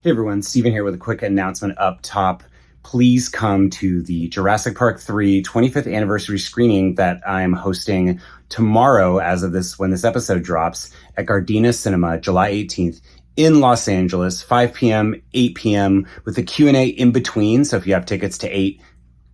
Hey everyone, Steven here with a quick announcement up top. Please come to the Jurassic Park 3 25th anniversary screening that I'm hosting tomorrow when this episode drops at Gardena Cinema, July 18th in Los Angeles, 5 p.m., 8 p.m. with a Q&A in between. So if you have tickets to 8,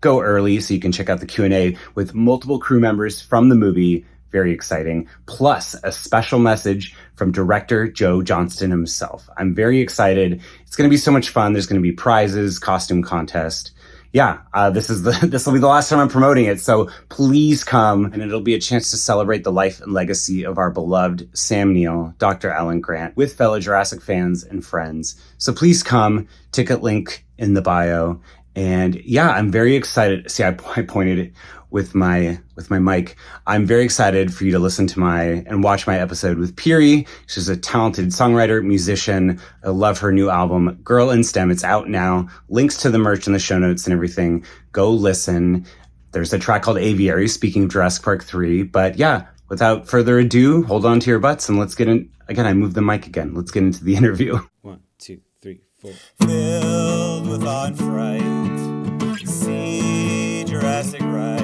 go early so you can check out the Q&A with multiple crew members from the movie. Very exciting. Plus a special message from director Joe Johnston himself. I'm very excited. It's going to be so much fun. There's going to be prizes, costume contest. Yeah, this will be the last time I'm promoting it. So please come, and it'll be a chance to celebrate the life and legacy of our beloved Sam Neill, Dr. Alan Grant, with fellow Jurassic fans and friends. So please come. Ticket link in the bio. And yeah, I'm very excited. See, I pointed it with my mic. I'm very excited for you to listen to and watch my episode with Piri. She's a talented songwriter, musician. I love her new album, Girl in STEM. It's out now. Links to the merch in the show notes and everything. Go listen. There's a track called Aviary, speaking of Jurassic Park 3. But yeah, without further ado, hold on to your butts and let's get in. Again, I moved the mic again. Let's get into the interview. 1, 2, 3, 4. Filled with awe and fright, see Jurassic Right.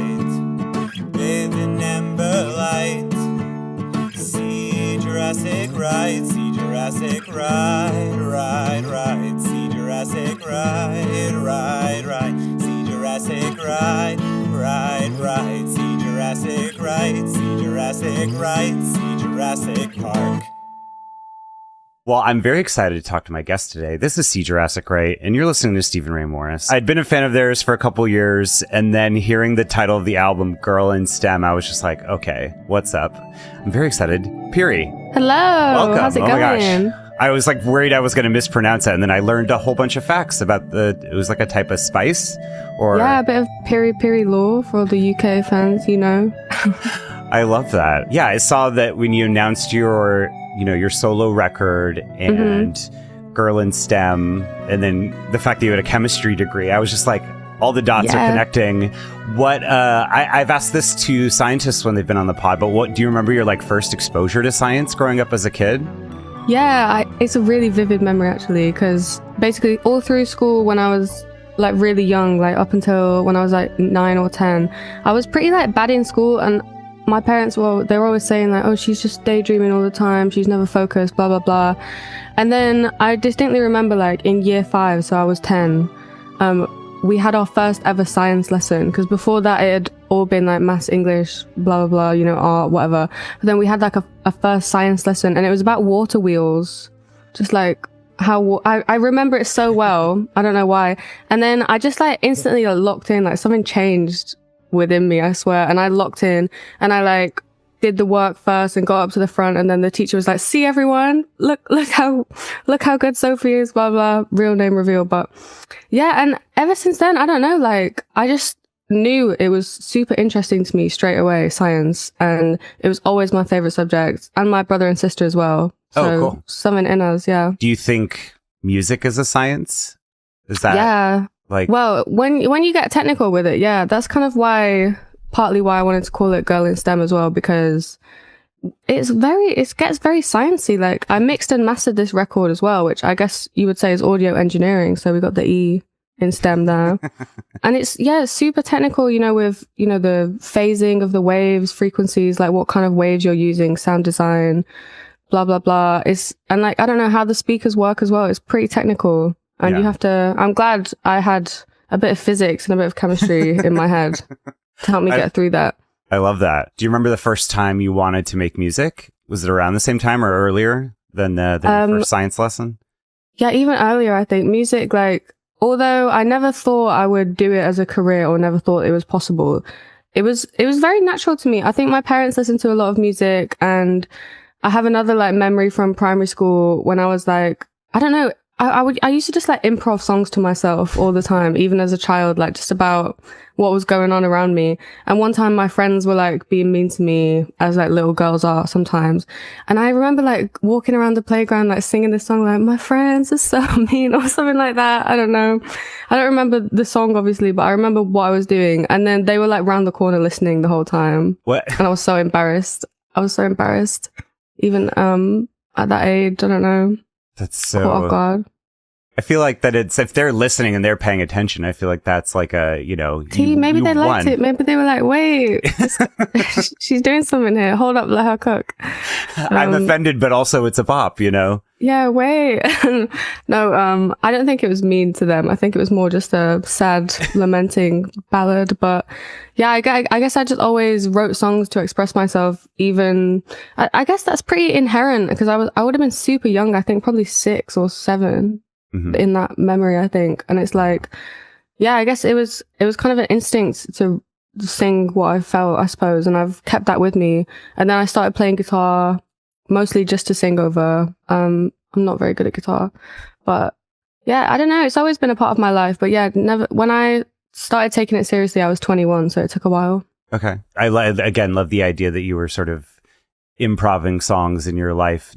Bathed in amber light, see Jurassic Right, see Jurassic Right, right, see Jurassic Right, right, see Jurassic Right, right, see Jurassic Right, see Jurassic Right, see Jurassic Park. Well, I'm very excited to talk to my guest today. This is See Jurassic Right, and you're listening to Stephen Ray Morris. I'd been a fan of theirs for a couple years, and then hearing the title of the album, Girl in STEM, I was just like, okay, what's up? I'm very excited. Piri. Hello. Welcome. How's it going? My gosh. I was like worried I was going to mispronounce it, and then I learned a whole bunch of facts about it was like a type of spice, or... Yeah, a bit of Piri lore for all the UK fans, you know. I love that. Yeah, I saw that when you announced your solo record and Girl in STEM, and then the fact that you had a chemistry degree, I was just like, all the dots are connecting. What I've asked this to scientists when they've been on the pod, but do you remember your first exposure to science growing up as a kid? Yeah, it's a really vivid memory actually, because basically all through school when I was really young, up until when I was 9 or 10, I was pretty bad in school, and my parents they were always saying oh, she's just daydreaming all the time, she's never focused, blah blah blah. And then I distinctly remember in year 5, so I was 10, we had our first ever science lesson, because before that it had all been maths, English, blah blah blah, art, whatever. But then we had a first science lesson, and it was about water wheels, just how I remember it so well. I don't know why. And then I just instantly locked in, something changed within me, I swear. And I locked in, and I did the work first and got up to the front, and then the teacher was like, see everyone, look how good Sophie is, blah blah, real name reveal. But yeah, and ever since then, I don't know, I just knew it was super interesting to me straight away, science, and it was always my favorite subject, and my brother and sister as well. So cool. Something in us, yeah. Do you think music is a science? Is that well, when you get technical with it, yeah, that's kind of partly why I wanted to call it Girl in STEM as well, because it gets very sciencey. I mixed and mastered this record as well, which I guess you would say is audio engineering, so we got the E in STEM there. And it's super technical, with the phasing of the waves, frequencies, what kind of waves you're using, sound design, blah blah blah. And I don't know how the speakers work as well. It's pretty technical. And you have to, I'm glad I had a bit of physics and a bit of chemistry in my head to help me get through that. I love that. Do you remember the first time you wanted to make music? Was it around the same time or earlier than your first science lesson? Yeah, even earlier, I think. Music, although I never thought I would do it as a career, or never thought it was possible, it was very natural to me. I think my parents listened to a lot of music, and I have another memory from primary school when I was I don't know, I used to just improv songs to myself all the time, even as a child, just about what was going on around me. And one time my friends were being mean to me, as little girls are sometimes. And I remember walking around the playground singing this song my friends are so mean, or something like that. I don't know. I don't remember the song obviously, but I remember what I was doing. And then they were round the corner listening the whole time. What? And I was so embarrassed. Even at that age, I don't know. That's so... Oh God. I feel like that if they're listening and they're paying attention, I feel like that's like a, maybe they liked won. it. Maybe they were like, wait, she's doing something here. Hold up, let her cook. I'm offended, but also it's a pop, Yeah, wait. No, I don't think it was mean to them. I think it was more just a sad, lamenting ballad. But yeah, I guess I just always wrote songs to express myself. Even I guess that's pretty inherent because I would have been super young. I think probably 6 or 7 in that memory. I think, and it's like, yeah, I guess it was kind of an instinct to sing what I felt, I suppose, and I've kept that with me. And then I started playing guitar. Mostly just to sing over. I'm not very good at guitar, but yeah, I don't know. It's always been a part of my life, but yeah, never. When I started taking it seriously, I was 21, so it took a while. Okay. I again love the idea that you were sort of improving songs in your life.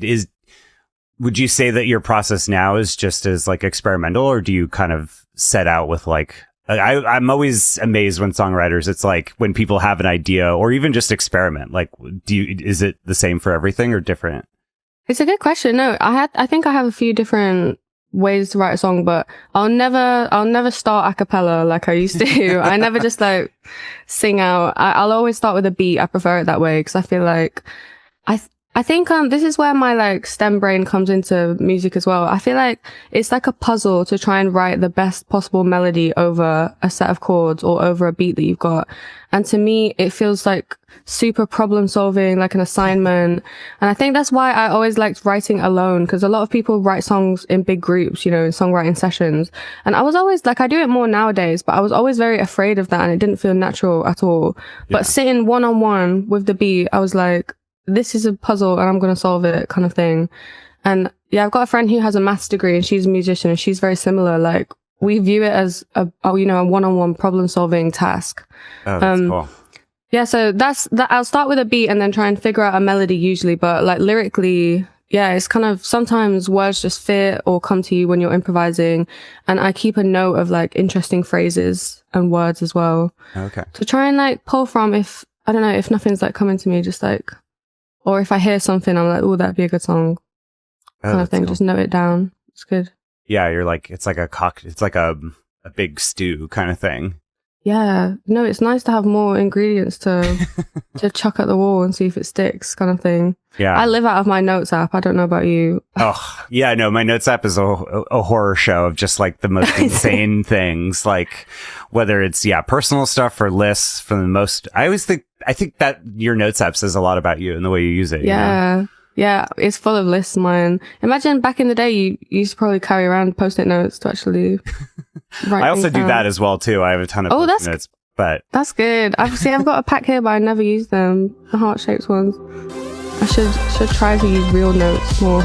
Would you say that your process now is just as like experimental, or do you kind of set out with like, I'm always amazed when songwriters, it's like when people have an idea or even just experiment, like, is it the same for everything or different? It's a good question. No, I think I have a few different ways to write a song, but I'll never start a cappella like I used to. I never just like sing out. I'll always start with a beat. I prefer it that way because I feel like I think this is where my like STEM brain comes into music as well. I feel like it's like a puzzle to try and write the best possible melody over a set of chords or over a beat that you've got. And to me, it feels like super problem solving, like an assignment. And I think that's why I always liked writing alone, because a lot of people write songs in big groups, in songwriting sessions. And I was always like, I do it more nowadays, but I was always very afraid of that and it didn't feel natural at all. Yeah. But sitting one-on-one with the beat, I was like, this is a puzzle and I'm going to solve it kind of thing. And yeah, I've got a friend who has a maths degree and she's a musician and she's very similar. Like we view it as a one-on-one problem solving task. Oh, that's cool. Yeah. So that's that. I'll start with a beat and then try and figure out a melody usually, but like lyrically, yeah, it's kind of sometimes words just fit or come to you when you're improvising. And I keep a note of like interesting phrases and words as well. Okay. To try and like pull from if nothing's like coming to me, just like, or if I hear something, I'm like, oh, that'd be a good song, kind of thing. Cool. Just note it down. It's good. Yeah, you're like, it's like it's like a big stew kind of thing. Yeah. No, it's nice to have more ingredients to chuck at the wall and see if it sticks kind of thing. Yeah. I live out of my notes app. I don't know about you. Oh, yeah, no, my notes app is a horror show of just like the most insane things, like whether it's, personal stuff or lists for the most. I think that your notes app says a lot about you and the way you use it. Yeah. Yeah, it's full of lists, mine. Imagine back in the day, you used to probably carry around Post-it notes to actually write I also do that as well, too. I have a ton of Post-it notes, but... That's good. I've got a pack here, but I never use them. The heart-shaped ones. I should try to use real notes more.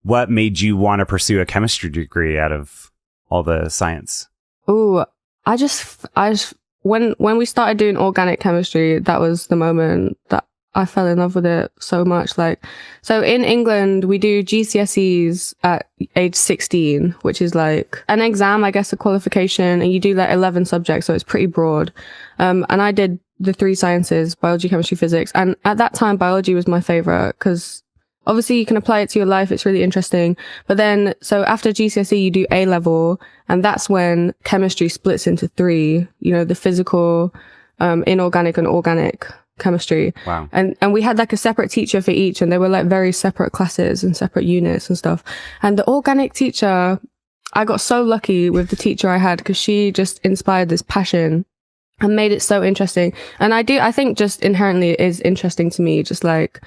What made you want to pursue a chemistry degree out of all the science? Oh, I just when we started doing organic chemistry, that was the moment that I fell in love with it so much. Like, so in England, we do GCSEs at age 16, which is like an exam, I guess, a qualification, and you do like 11 subjects, so it's pretty broad. And I did the 3 sciences, biology, chemistry, physics. And at that time, biology was my favorite because obviously you can apply it to your life. It's really interesting. But then, so after GCSE, you do A level, and that's when chemistry splits into 3, the physical, inorganic and organic chemistry. Wow. And we had like a separate teacher for each, and they were like very separate classes and separate units and stuff. And the organic teacher, I got so lucky with the teacher I had because she just inspired this passion and made it so interesting. And I think just inherently it is interesting to me, just like,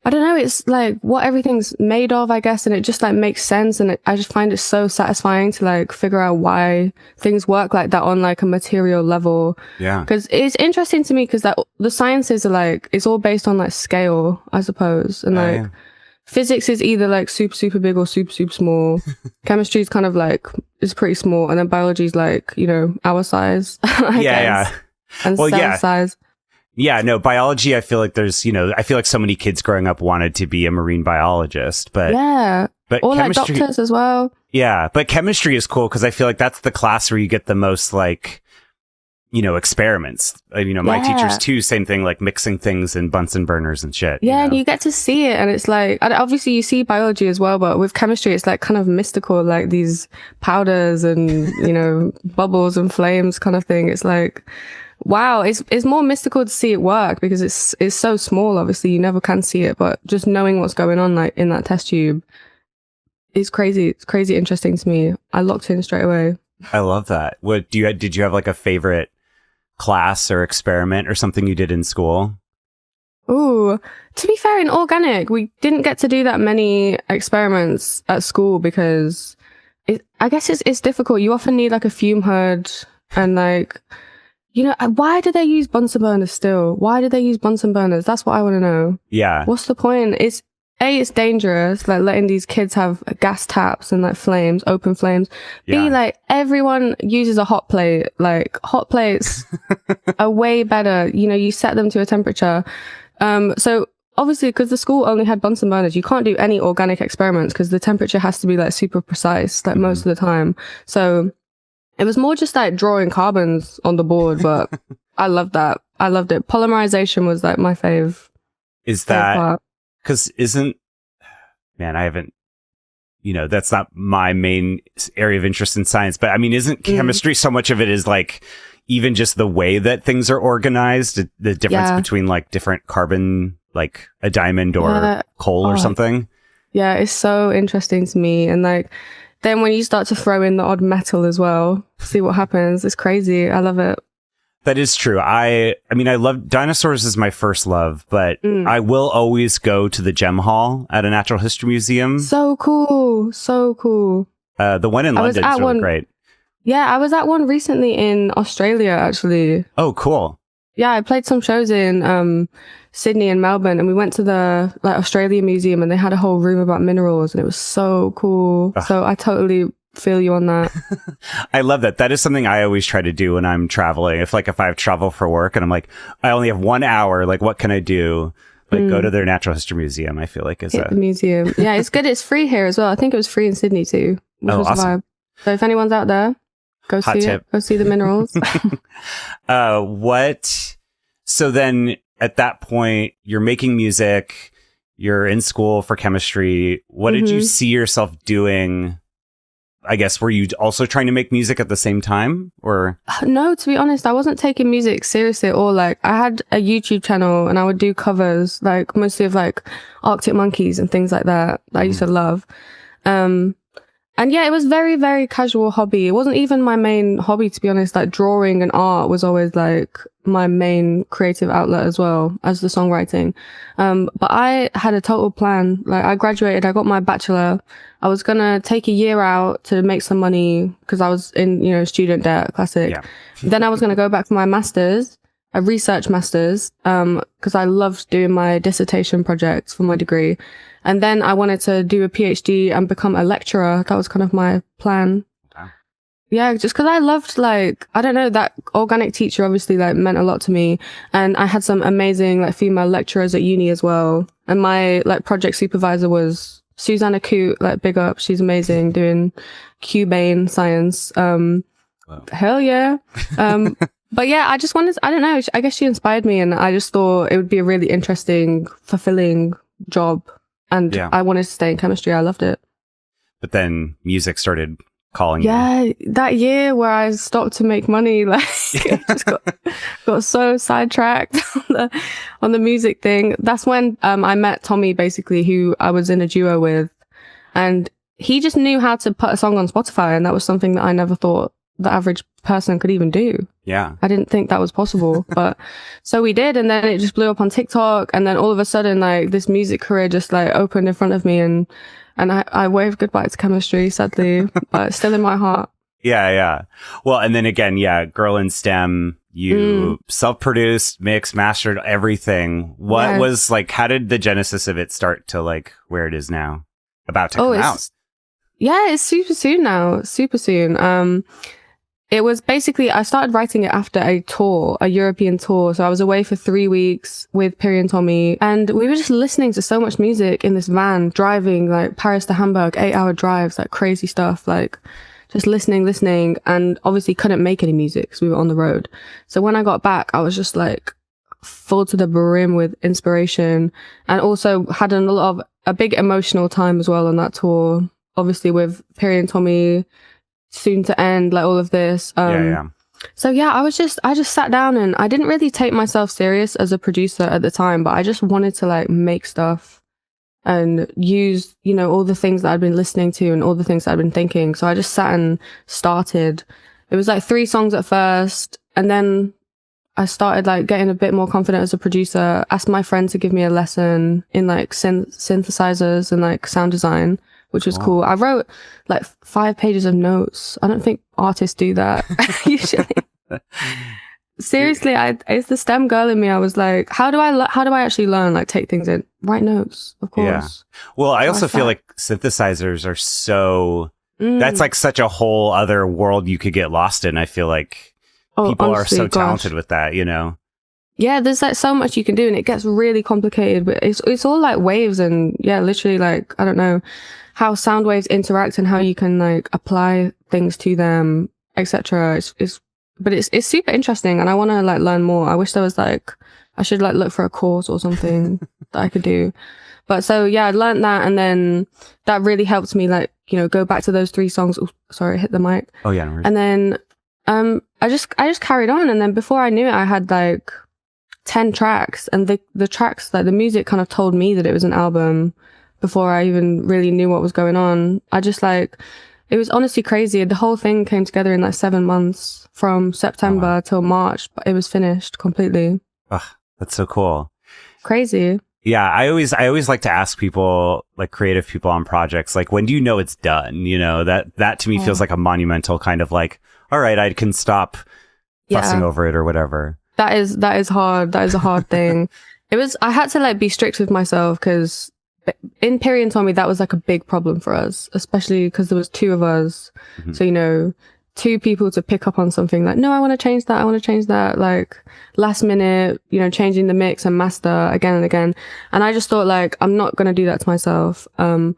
I don't know, it's like what everything's made of, I guess, and it just like makes sense, and I just find it so satisfying to like figure out why things work like that on like a material level. Yeah. Because it's interesting to me because that the sciences are like, it's all based on like scale, I suppose, and like physics is either like super, super big or super, super small. Chemistry is kind of like, it's pretty small, and then biology is like, our size, I guess. And cell size. Yeah, no, biology, I feel like there's, I feel like so many kids growing up wanted to be a marine biologist, but But or like chemistry, doctors as well. yeah, but chemistry is cool because I feel like that's the class where you get the most like, experiments. My teachers too, same thing, like mixing things in Bunsen burners and shit. Yeah, and you get to see it, and it's like, and obviously you see biology as well, but with chemistry, it's like kind of mystical, like these powders and, bubbles and flames kind of thing. It's like, wow, it's more mystical to see it work because it's so small. Obviously, you never can see it, but just knowing what's going on like in that test tube is crazy. It's crazy interesting to me. I locked in straight away. I love that. Did you have like a favorite class or experiment or something you did in school? Ooh, to be fair, in organic, we didn't get to do that many experiments at school because I guess it's difficult. You often need like a fume hood and like, why do they use Bunsen burners still? Why do they use Bunsen burners? That's what I want to know. Yeah. What's the point? It's dangerous, like letting these kids have gas taps and like flames, open flames. Yeah. B, like everyone uses a hot plate. Like hot plates are way better. You set them to a temperature. So obviously, because the school only had Bunsen burners, you can't do any organic experiments because the temperature has to be like super precise, like most of the time. So it was more just like drawing carbons on the board, but I loved that. I loved it. Polymerization was like my fave. Is that part. Because I haven't, that's not my main area of interest in science, but I mean, isn't chemistry so much of it is like even just the way that things are organized, the difference between like different carbon, like a diamond or coal or something? Yeah, it's so interesting to me. And like, then when you start to throw in the odd metal as well, see what happens. It's crazy. I love it. That is true. I love dinosaurs is my first love, but I will always go to the Gem Hall at a natural history museum. So cool. So cool. The one in London is really great. Yeah, I was at one recently in Australia, actually. Oh, cool. Yeah, I played some shows in Sydney and Melbourne, and we went to the Australia Museum, and they had a whole room about minerals, and it was so cool. So I totally feel you on that. I love that. That is something I always try to do when I'm traveling. If I travel for work and I'm like, I only have 1 hour, like what can I do? Like go to their natural history museum, I feel like the museum. Yeah, it's good. It's free here as well. I think it was free in Sydney too. Which was awesome. A vibe. So if anyone's out there, go Hot see tip. It. Go see the minerals. So then at that point, you're making music, you're in school for chemistry. What did you see yourself doing? I guess, were you also trying to make music at the same time, or? No, to be honest, I wasn't taking music seriously at all. Like, I had a YouTube channel and I would do covers, like mostly of like Arctic Monkeys and things like that I used to love. And yeah, it was very, very casual hobby. It wasn't even my main hobby, to be honest. Like drawing and art was always like my main creative outlet as well as the songwriting. But I had a total plan. Like I graduated, I got my bachelor. I was going to take a year out to make some money because I was in, student debt, classic. Yeah. Then I was going to go back for my master's, a research master's, because I loved doing my dissertation projects for my degree. And then I wanted to do a PhD and become a lecturer. That was kind of my plan. Wow. Yeah, just because I loved, I don't know, that organic teacher obviously, meant a lot to me. And I had some amazing, female lecturers at uni as well. And my, project supervisor was Susanna Coote, big up. She's amazing, doing Cubane science. Wow. Hell yeah. But yeah, I just wanted, I don't know, I guess she inspired me. And I just thought it would be a really interesting, fulfilling job. And I wanted to stay in chemistry. I loved it. But then music started calling you. Yeah, that year where I stopped to make money, just got so sidetracked on the music thing. That's when I met Tommy, basically, who I was in a duo with. And he just knew how to put a song on Spotify. And that was something that I never thought the average person could even do. Yeah. I didn't think that was possible. But so we did. And then it just blew up on TikTok. And then all of a sudden, this music career just opened in front of me. And I waved goodbye to chemistry, sadly, but it's still in my heart. Yeah, yeah. Well, and then again, Girl in STEM, you self-produced, mixed, mastered everything. What was how did the genesis of it start to where it is now? About to come out? Yeah, it's super soon now. Super soon. It was basically, I started writing it after a tour, a European tour. So I was away for 3 weeks with Piri and Tommy, and we were just listening to so much music in this van, driving like Paris to Hamburg, 8-hour drives, like crazy stuff, like just listening, and obviously couldn't make any music because we were on the road. So when I got back, I was just like full to the brim with inspiration, and also had a big emotional time as well on that tour, obviously with Piri and Tommy soon to end, like all of this. So yeah, I just sat down, and I didn't really take myself serious as a producer at the time, but I just wanted to like make stuff and use, you know, all the things that I'd been listening to and all the things that I'd been thinking. So I just sat and started. It was like 3 songs at first, and then I started like getting a bit more confident as a producer, asked my friend to give me a lesson in like synthesizers and like sound design, which was cool. I wrote like 5 pages of notes. I don't think artists do that usually. Seriously, it's the STEM girl in me. I was like, how do I actually learn? Like, take things in, write notes, of course. Yeah. Well, I also feel like synthesizers are so, that's like such a whole other world you could get lost in. I feel like people honestly, are so talented with that, you know? Yeah, there's like so much you can do, and it gets really complicated, but it's all like waves, and yeah, literally like, I don't know how sound waves interact and how you can like apply things to them, etc. But it's super interesting, and I want to like learn more. I wish there was like, I should like look for a course or something that I could do. But so yeah, I learned that, and then that really helped me like, you know, go back to those 3 songs. Ooh, sorry, I hit the mic. Oh yeah. No worries. And then I just carried on, and then before I knew it, I had like 10 tracks, and the tracks, like the music kind of told me that it was an album before I even really knew what was going on. I just like, it was honestly crazy. The whole thing came together in like 7 months from September till March, but it was finished completely. Ugh, that's so cool. Crazy. Yeah. I always like to ask people, like creative people on projects, like, when do you know it's done? You know, that to me feels like a monumental kind of like, all right, I can stop fussing over it or whatever. That is hard. That is a hard thing. I had to like be strict with myself, because in Piri and Tommy, that was like a big problem for us, especially because there was 2 of us. Mm-hmm. So, you know, 2 people to pick up on something like, no, I want to change that. Like last minute, you know, changing the mix and master again and again. And I just thought like, I'm not going to do that to myself. I'm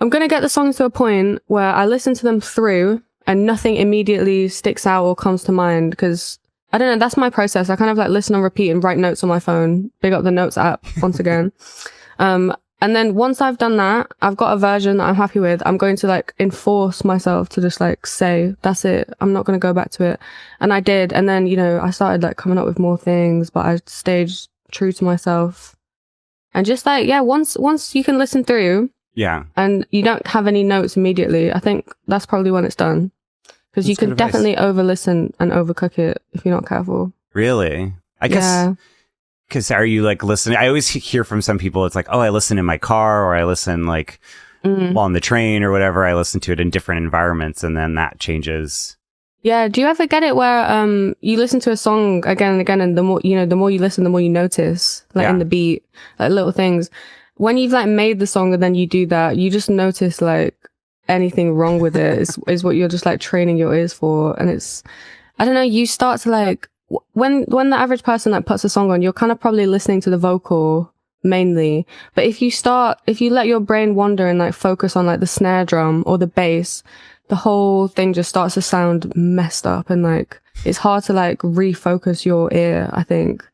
going to get the songs to a point where I listen to them through and nothing immediately sticks out or comes to mind, because I don't know, that's my process. I kind of like listen on repeat and write notes on my phone. Big up the notes app once again. And then once I've done that, I've got a version that I'm happy with. I'm going to like enforce myself to just like say, that's it. I'm not going to go back to it. And I did. And then, you know, I started like coming up with more things, but I stayed true to myself. And just like, yeah, once you can listen through. Yeah. And you don't have any notes immediately, I think that's probably when it's done. Because you could definitely over listen and overcook it if you're not careful. Really? I guess. Yeah. Because are you like listening? I always hear from some people, it's like, oh, I listen in my car, or I listen like while on the train or whatever. I listen to it in different environments, and then that changes. Yeah. Do you ever get it where you listen to a song again and again, and the more you listen, the more you notice, like in the beat, like little things. When you've like made the song and then you do that, you just notice like anything wrong with it is what you're just like training your ears for. And it's, I don't know, you start to like, when the average person like puts a song on, you're kind of probably listening to the vocal mainly. But if you let your brain wander and like focus on like the snare drum or the bass, the whole thing just starts to sound messed up, and like it's hard to like refocus your ear. I think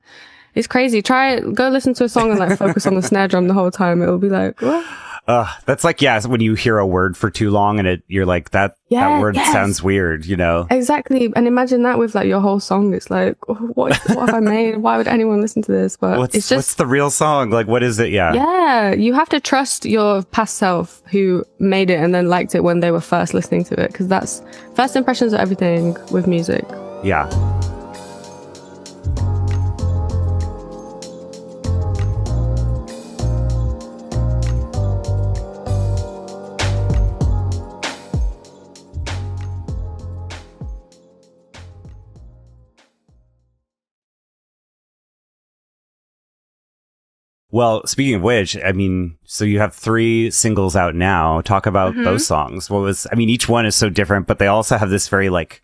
it's crazy. Try it. Go listen to a song and like focus on the snare drum the whole time. It'll be like, what? That's like, yeah, when you hear a word for too long and you're like, that word sounds weird, you know? Exactly. And imagine that with like your whole song. It's like, what have I made? Why would anyone listen to this? But what's the real song? Like, what is it? Yeah. Yeah. You have to trust your past self who made it and then liked it when they were first listening to it. Because that's first impressions are everything with music. Yeah. Well, speaking of which, I mean, so you have 3 singles out now. Talk about those songs. Each one is so different, but they also have this very like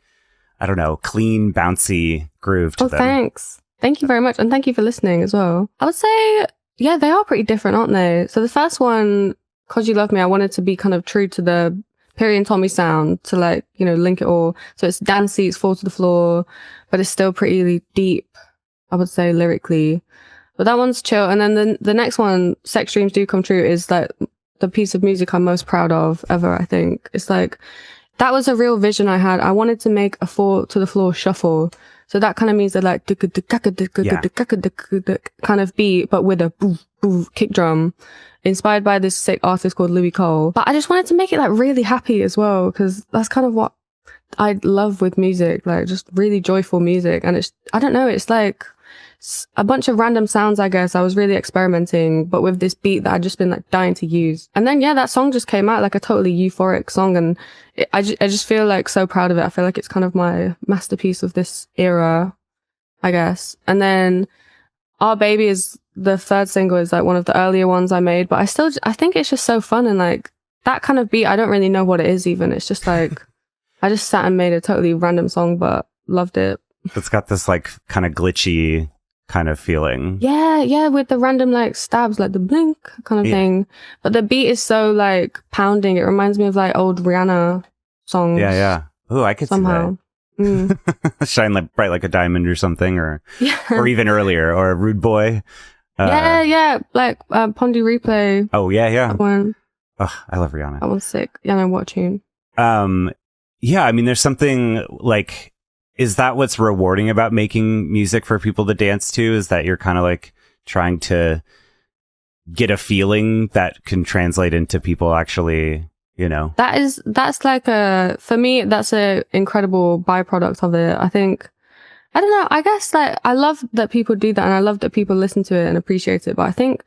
I don't know, clean, bouncy groove to them. Thanks. Thank you very much. And thank you for listening as well. I would say, yeah, they are pretty different, aren't they? So the first one, 'Cause You Love Me, I wanted to be kind of true to the Piri and Tommy sound to like, you know, link it all. So it's dancey, it's fall to the floor, but it's still pretty deep, I would say, lyrically. But that one's chill. And then the next one, Sex Dreams Do Come True, is like the piece of music I'm most proud of ever, I think. It's like, that was a real vision I had. I wanted to make a fall to the floor shuffle. So that kind of means that like kind of beat, but with a boof, boof kick drum, inspired by this sick artist called Louis Cole. But I just wanted to make it like really happy as well, because that's kind of what I love with music, like just really joyful music. And it's, I don't know, it's like a bunch of random sounds, I guess. I was really experimenting, but with this beat that I'd just been like dying to use. And then, yeah, that song just came out like a totally euphoric song. And I just feel like so proud of it. I feel like it's kind of my masterpiece of this era, I guess. And then Our Baby is the third single, is like one of the earlier ones I made, but I think it's just so fun. And like that kind of beat, I don't really know what it is even. It's just like, I just sat and made a totally random song, but loved it. It's got this like kind of glitchy kind of feeling. Yeah, with the random like stabs, like the blink kind of thing. But the beat is so like pounding. It reminds me of like old Rihanna songs. Yeah. Oh, I could somehow. See that. Shine like bright like a diamond or something, or even earlier, or a Rude Boy. Yeah, like Pondy Replay. Oh yeah. That one. Oh, I love Rihanna. That one's sick. Yeah, no, what tune? Yeah, I mean, there's something like, is that what's rewarding about making music for people to dance to? Is that you're kind of like trying to get a feeling that can translate into people actually, you know? That's like for me, that's a incredible byproduct of it. I think, I don't know, I guess like I love that people do that and I love that people listen to it and appreciate it. But I think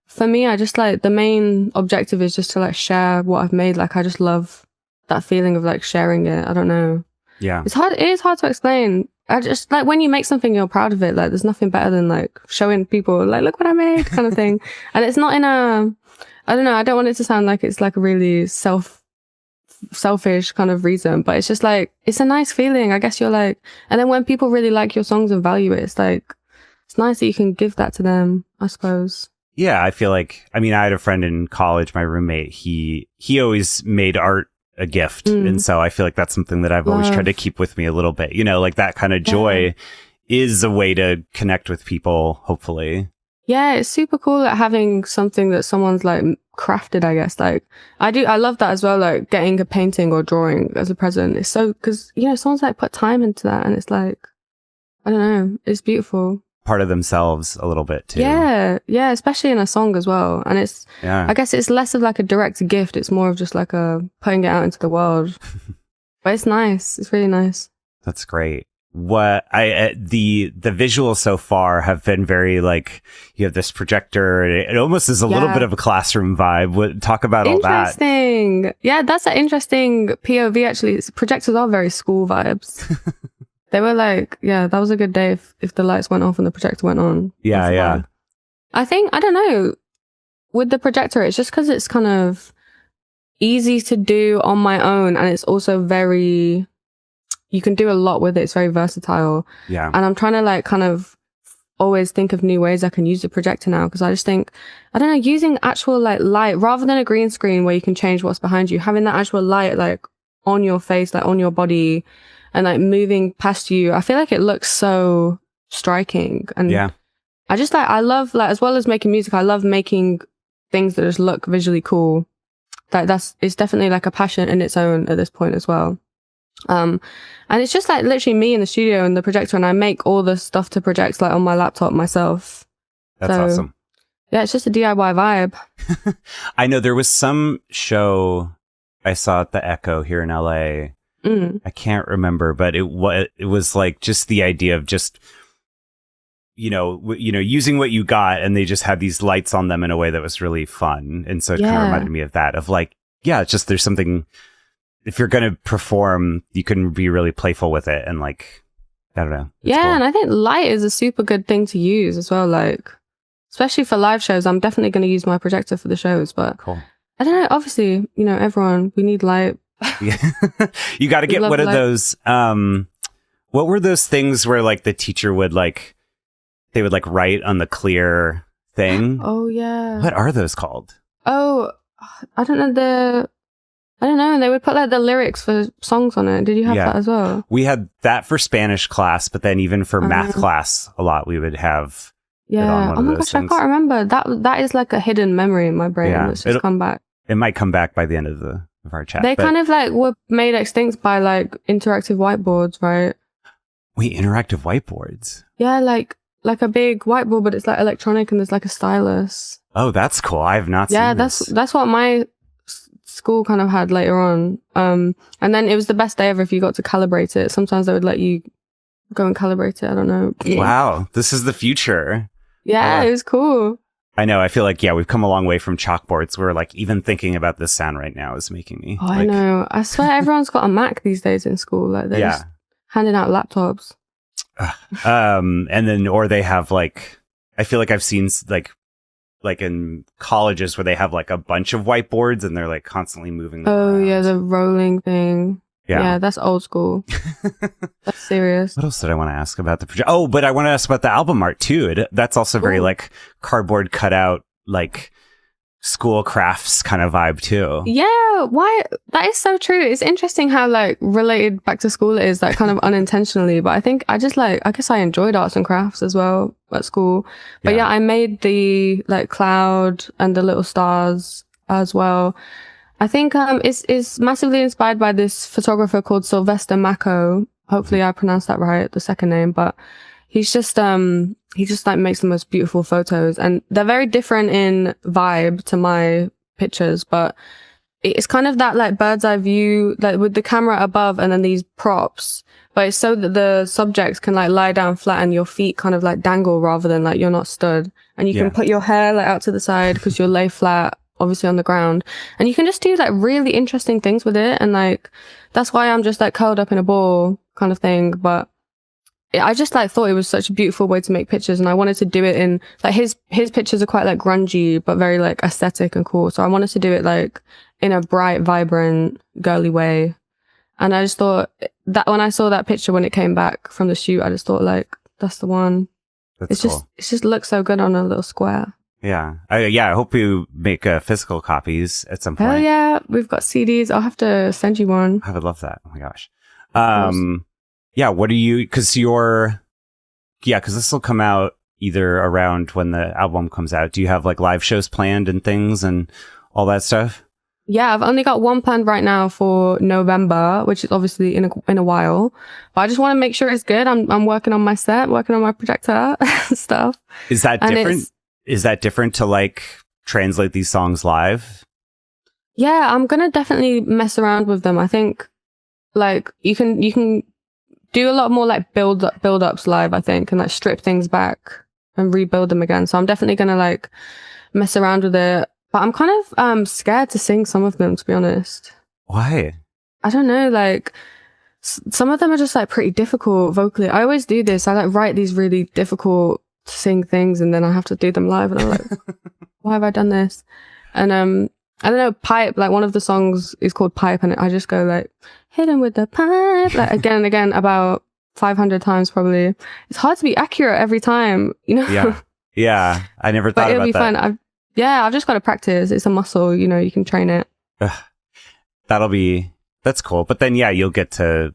for me, I just like the main objective is just to like share what I've made. Like I just love that feeling of like sharing it. I don't know. Yeah. It is hard to explain. I just like when you make something you're proud of it, like there's nothing better than like showing people like, look what I made kind of thing. And it's not in I don't know, I don't want it to sound like it's like a really selfish kind of reason, but it's just like, it's a nice feeling. I guess you're like, and then when people really like your songs and value it, it's like, it's nice that you can give that to them, I suppose. Yeah. I feel like, I mean, I had a friend in college, my roommate, he always made art a gift. And so I feel like that's something that I've always tried to keep with me a little bit, you know, like that kind of joy is a way to connect with people, hopefully. Yeah, it's super cool like having something that someone's like crafted, I guess. Like I love that as well, like getting a painting or drawing as a present. It's so, because you know, someone's like put time into that and it's like, I don't know, it's beautiful. Part of themselves a little bit too. Yeah, especially in a song as well. And it's, I guess it's less of like a direct gift. It's more of just like a putting it out into the world. But it's nice. It's really nice. That's great. What the visuals so far have been very like, you have this projector. It almost is a little bit of a classroom vibe. Talk about all that. Interesting. Yeah, that's an interesting POV actually. Projectors are very school vibes. They were like, yeah, that was a good day if the lights went off and the projector went on. Yeah. I think, I don't know, with the projector, it's just because it's kind of easy to do on my own. And it's also very, you can do a lot with it. It's very versatile. Yeah. And I'm trying to like kind of always think of new ways I can use the projector now. Because I just think, I don't know, using actual like light rather than a green screen where you can change what's behind you, having that actual light like on your face, like on your body, and like moving past you, I feel like it looks so striking. And I just like, I love like, as well as making music, I love making things that just look visually cool. Like it's definitely like a passion in its own at this point as well. And it's just like literally me in the studio and the projector, and I make all the stuff to project like on my laptop myself. That's awesome. Yeah, it's just a DIY vibe. I know there was some show I saw at the Echo here in LA. I can't remember, but it was like just the idea of just, you know, using what you got, and they just had these lights on them in a way that was really fun. And so it kind of reminded me of that, of like, yeah, it's just, there's something, if you're going to perform, you can be really playful with it. And like, I don't know. Yeah. Cool. And I think light is a super good thing to use as well. Like, especially for live shows, I'm definitely going to use my projector for the shows, but cool. I don't know. Obviously, you know, everyone, we need light. Yeah. You got to get one of those What were those things where like the teacher would like, they would like write on the clear thing? Oh yeah. What are those called? Oh, I don't know. And they would put like the lyrics for songs on it. Did you have that as well? We had that for Spanish class, but then even for math class, a lot we would have. Yeah. Oh my gosh, things. I can't remember. That is like a hidden memory in my brain that's just come back. It might come back by the end of our chat. They kind of like were made extinct by like interactive whiteboards, right? Wait, interactive whiteboards? Yeah, like a big whiteboard, but it's like electronic and there's like a stylus. Oh, that's cool. I have not seen this. Yeah, that's what my school kind of had later on. And then it was the best day ever if you got to calibrate it. Sometimes they would let you go and calibrate it. I don't know. Wow, this is the future. Yeah, it was cool. I know. I feel like, we've come a long way from chalkboards where like even thinking about this sound right now is making me. Oh, I know. I swear everyone's got a Mac these days in school. Like they're just handing out laptops. And then, or they have like, I feel like I've seen like in colleges where they have like a bunch of whiteboards and they're like constantly moving them around. Yeah, the rolling thing. Yeah, that's old school. That's serious. What else did I want to ask about the project? Oh, but I want to ask about the album art too. That's also very like cardboard cutout, like school crafts kind of vibe too. Yeah, why? That is so true. It's interesting how like related back to school it is, like kind of unintentionally. But I think I guess I enjoyed arts and crafts as well at school. But I made the like cloud and the little stars as well. I think it's massively inspired by this photographer called Sylvester Mako. Hopefully I pronounced that right, the second name, but he just like makes the most beautiful photos, and they're very different in vibe to my pictures, but it's kind of that like bird's eye view, like with the camera above and then these props, but it's so that the subjects can like lie down flat and your feet kind of like dangle rather than like you're not stood, and you can put your hair like out to the side because you'll lay flat obviously on the ground, and you can just do like really interesting things with it, and like that's why I'm just like curled up in a ball kind of thing. But I just like thought it was such a beautiful way to make pictures, and I wanted to do it in like his pictures are quite like grungy but very like aesthetic and cool, so I wanted to do it like in a bright, vibrant, girly way. And I just thought that when I saw that picture when it came back from the shoot, I just thought like that's the one. It's cool. It just looks so good on a little square. Yeah. I hope you make physical copies at some point. Hell yeah. We've got CDs. I'll have to send you one. I would love that. Oh my gosh. Yeah. What are you, because this will come out either around when the album comes out. Do you have like live shows planned and things and all that stuff? Yeah, I've only got one planned right now for November, which is obviously in a while. But I just want to make sure it's good. I'm working on my set, working on my projector stuff. Is that different? Is that different to like translate these songs live? Yeah, I'm gonna definitely mess around with them. I think like you can do a lot more like build ups live, I think, and like strip things back and rebuild them again. So I'm definitely gonna like mess around with it. But I'm kind of scared to sing some of them, to be honest. Why? I don't know, like some of them are just like pretty difficult vocally. I always do this. I like write these really difficult to sing things and then I have to do them live and I'm like, why have I done this? And I don't know, pipe, like one of the songs is called Pipe, and I just go like, hit him with the pipe, like again and again about 500 times probably. It's hard to be accurate every time, you know? Yeah. I never thought about that. But it'll be fun. I've just got to practice. It's a muscle, you know, you can train it. That's cool. But then, you'll get to,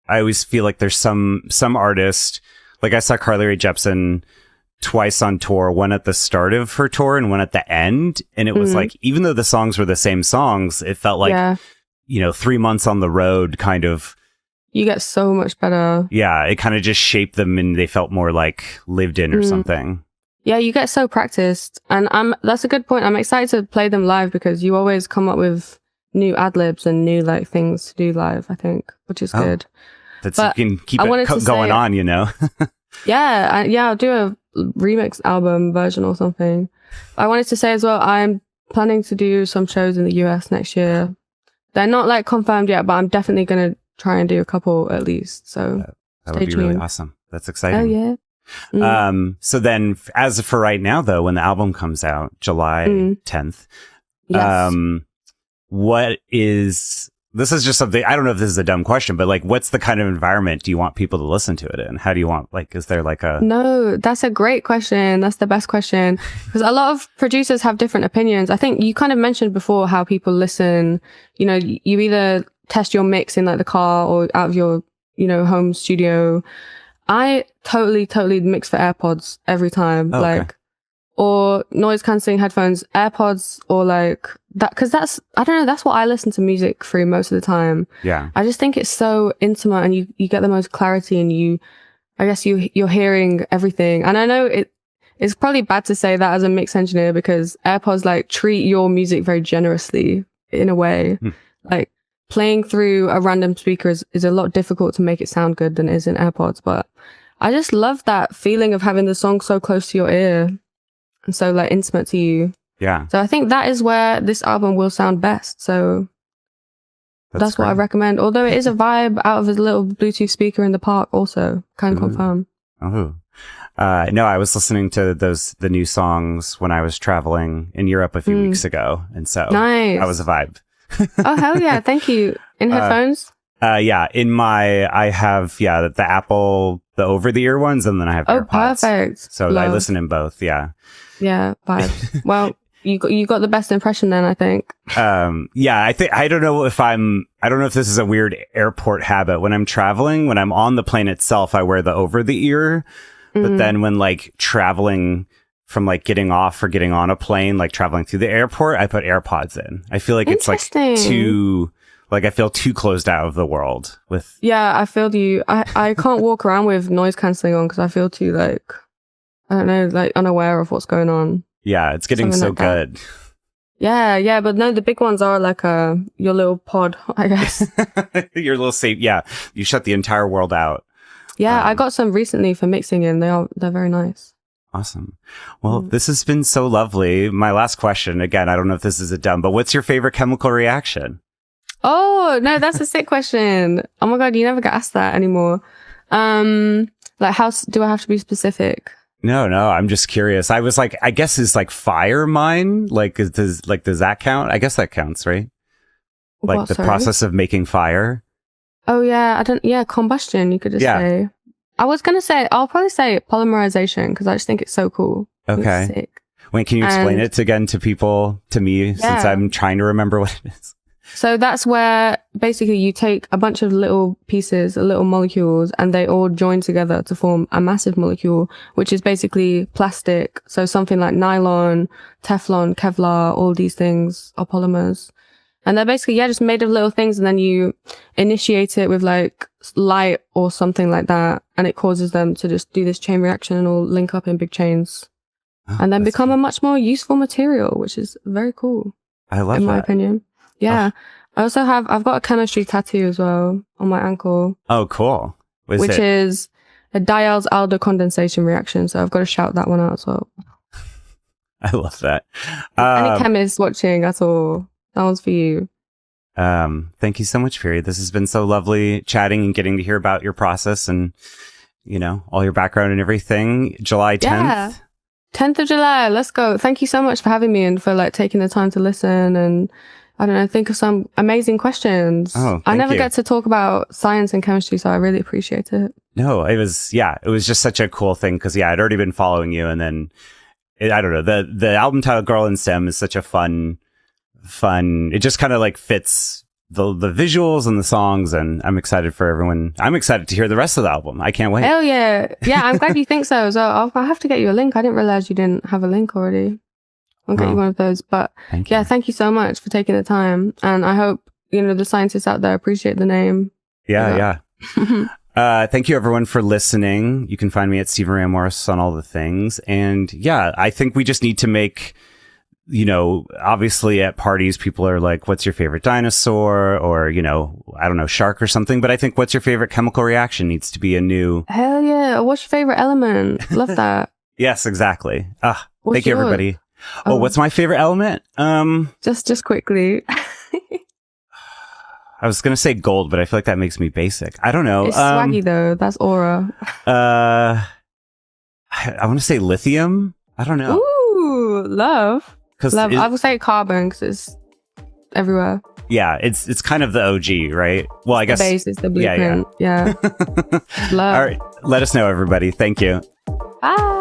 I always feel like there's some artist, like I saw Carly Rae Jepsen twice on tour, one at the start of her tour and one at the end. And it was like, even though the songs were the same songs, it felt like, 3 months on the road kind of. You get so much better. Yeah. It kind of just shaped them and they felt more like lived in or something. Yeah, you get so practiced, and that's a good point. I'm excited to play them live because you always come up with new ad-libs and new like things to do live, I think, which is good. You can keep it going on, you know? I'll do a remix album version or something. I wanted to say as well, I'm planning to do some shows in the US next year. They're not like confirmed yet, but I'm definitely going to try and do a couple at least. So that would be really awesome. That's exciting. Oh yeah. So then as for right now though, when the album comes out July 10th, yes. What is this is just something, I don't know if this is a dumb question, but like, what's the kind of environment do you want people to listen to it in? How do you want, like, is there like a... No, that's a great question. That's the best question. Because a lot of producers have different opinions. I think you kind of mentioned before how people listen, you know, you either test your mix in like the car or out of your, you know, home studio. I totally mix for AirPods every time. Oh, like, okay. Or noise cancelling headphones, AirPods, or like that, because that's, I don't know, that's what I listen to music through most of the time. Yeah. I just think it's so intimate, and you get the most clarity, and I guess you're hearing everything. And I know it's probably bad to say that as a mix engineer, because AirPods like treat your music very generously in a way. Like playing through a random speaker is a lot difficult to make it sound good than it is in AirPods. But I just love that feeling of having the song so close to your ear. And so like intimate to you. Yeah. So I think that is where this album will sound best. So that's what I recommend. Although it is a vibe out of a little Bluetooth speaker in the park also. Can confirm. Oh. No, I was listening to the new songs when I was traveling in Europe a few weeks ago. And so nice. that was a vibe. Oh, hell yeah. Thank you. In headphones? Yeah. I have, the Apple, the over-the-ear ones, and then I have AirPods. Perfect. So I listen in both. Yeah. Yeah, vibes. Well, you got the best impression then, I think. Yeah, I don't know if this is a weird airport habit. When I'm traveling, when I'm on the plane itself, I wear the over the ear. But then when like traveling from like getting off or getting on a plane, like traveling through the airport, I put AirPods in. I feel like it's like too, like I feel too closed out of the world with. Yeah, I feel you. I can't walk around with noise cancelling on because I feel too like, I don't know, like unaware of what's going on. Yeah, it's getting so like good. Yeah, but no, the big ones are like your little pod, I guess. Your little safe. Yeah, you shut the entire world out. Yeah, I got some recently for mixing in. They're very nice. Awesome. Well, this has been so lovely. My last question, again, I don't know if this is a dumb, but what's your favorite chemical reaction? Oh, no, that's a sick question. Oh my God, you never get asked that anymore. Like how do I have to be specific? No, I'm just curious. I was like, I guess is like fire mine? Like, does that count? I guess that counts, right? Like what, the process of making fire. Oh yeah, combustion, you could just say. I'll probably say polymerization, because I just think it's so cool. Okay. It's sick. Wait, can you explain it to people, to me, since I'm trying to remember what it is? So that's where basically you take a bunch of little pieces, little molecules, and they all join together to form a massive molecule, which is basically plastic. So something like nylon, Teflon, Kevlar, all these things are polymers. And they're basically, just made of little things. And then you initiate it with like light or something like that. And it causes them to just do this chain reaction and all link up in big chains. And then become a much more useful material, which is very cool. I love that. In my opinion. Yeah. I've got a chemistry tattoo as well on my ankle. Oh, cool. Which is a Diels-Alder condensation reaction. So I've got to shout that one out as well. I love that. Any chemists watching at all, that one's for you. Thank you so much, Piri. This has been so lovely chatting and getting to hear about your process and, all your background and everything. July 10th. Yeah. 10th of July. Let's go. Thank you so much for having me and for like taking the time to listen and I don't know, think of some amazing questions. Oh, I never get to talk about science and chemistry, so I really appreciate it. No, it was just such a cool thing because, I'd already been following you. And then, I don't know, the album title Girl in STEM is such a fun, it just kind of like fits the visuals and the songs. And I'm excited for everyone. I'm excited to hear the rest of the album. I can't wait. Hell yeah. Yeah, I'm glad you think so. So I'll have to get you a link. I didn't realize you didn't have a link already. I'll get you one of those. But thank you so much for taking the time. And I hope, the scientists out there appreciate the name. Yeah. Thank you everyone for listening. You can find me at Steven Ramorris on all the things. And I think we just need to make, obviously at parties, people are like, what's your favorite dinosaur? Or, I don't know, shark or something. But I think what's your favorite chemical reaction needs to be a new. Hell yeah. What's your favorite element? Love that. Yes, exactly. Thank you, yours? Everybody. Oh, what's my favorite element? Just quickly. I was gonna say gold, but I feel like that makes me basic. I don't know. It's swaggy though. That's aura. I want to say lithium. I don't know. Ooh, love. I would say carbon because it's everywhere. Yeah, it's kind of the OG, right? Well, I guess The base is the blueprint. Yeah. All right, let us know, everybody. Thank you. Bye.